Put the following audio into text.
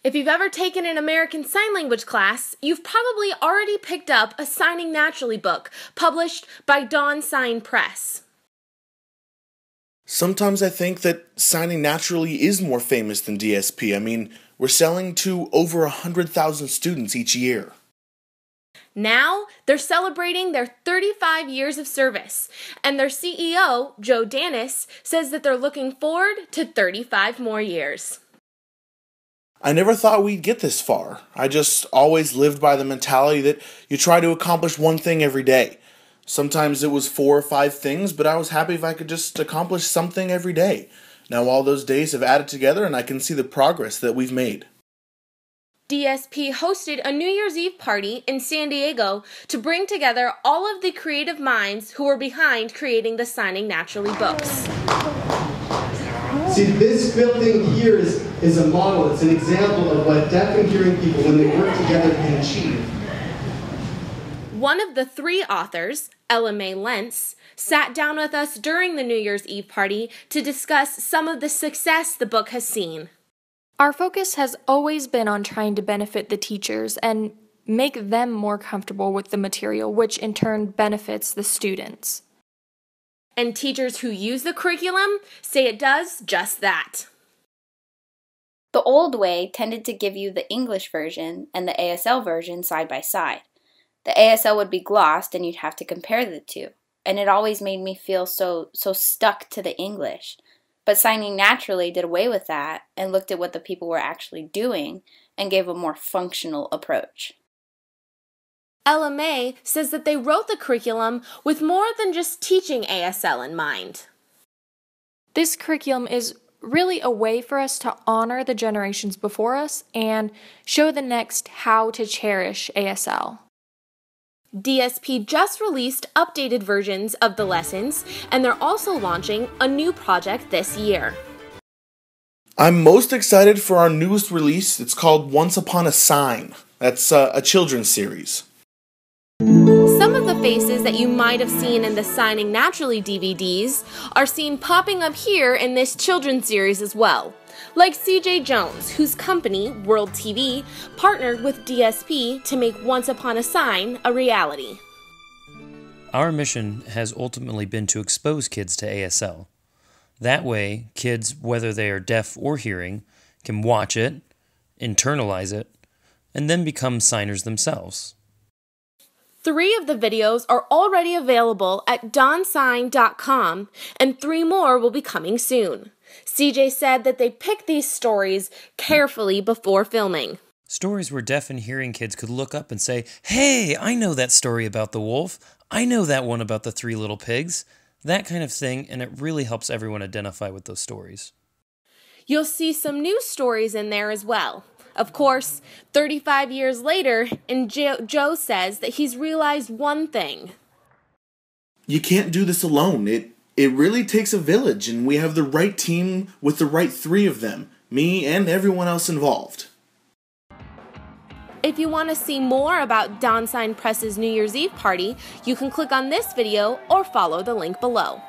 If you've ever taken an American Sign Language class, you've probably already picked up a Signing Naturally book published by DawnSignPress. Sometimes I think that Signing Naturally is more famous than DSP. I mean, we're selling to over 100,000 students each year. Now, they're celebrating their 35 years of service, and their CEO, Dannis, says that they're looking forward to 35 more years. I never thought we'd get this far. I just always lived by the mentality that you try to accomplish one thing every day. Sometimes it was 4 or 5 things, but I was happy if I could just accomplish something every day. Now all those days have added together and I can see the progress that we've made. DSP hosted a New Year's Eve party in San Diego to bring together all of the creative minds who were behind creating the Signing Naturally books. See, this building here is a model. It's an example of what deaf and hearing people, when they work together, can achieve. One of the 3 authors, Lentz, sat down with us during the New Year's Eve party to discuss some of the success the book has seen. Our focus has always been on trying to benefit the teachers and make them more comfortable with the material, which in turn benefits the students. And teachers who use the curriculum say it does just that. The old way tended to give you the English version and the ASL version side by side. The ASL would be glossed and you'd have to compare the two, and it always made me feel so stuck to the English. But Signing Naturally did away with that and looked at what the people were actually doing and gave a more functional approach. LMA says that they wrote the curriculum with more than just teaching ASL in mind. This curriculum is really a way for us to honor the generations before us and show the next how to cherish ASL. DSP just released updated versions of the lessons, and they're also launching a new project this year. I'm most excited for our newest release. It's called Once Upon a Sign. That's a children's series. Some of the faces that you might have seen in the Signing Naturally DVDs are seen popping up here in this children's series as well, like CJ Jones, whose company, World TV, partnered with DSP to make Once Upon a Sign a reality. Our mission has ultimately been to expose kids to ASL. That way, kids, whether they are deaf or hearing, can watch it, internalize it, and then become signers themselves. 3 of the videos are already available at DawnSign.com, and 3 more will be coming soon. CJ said that they picked these stories carefully before filming. Stories where deaf and hearing kids could look up and say, "Hey, I know that story about the wolf. I know that one about the 3 little pigs." That kind of thing, and it really helps everyone identify with those stories. You'll see some new stories in there as well. Of course, 35 years later, and Joe says that he's realized one thing. You can't do this alone. It really takes a village, and we have the right team with the right 3 of them, me and everyone else involved. If you want to see more about DawnSignPress's New Year's Eve party, you can click on this video or follow the link below.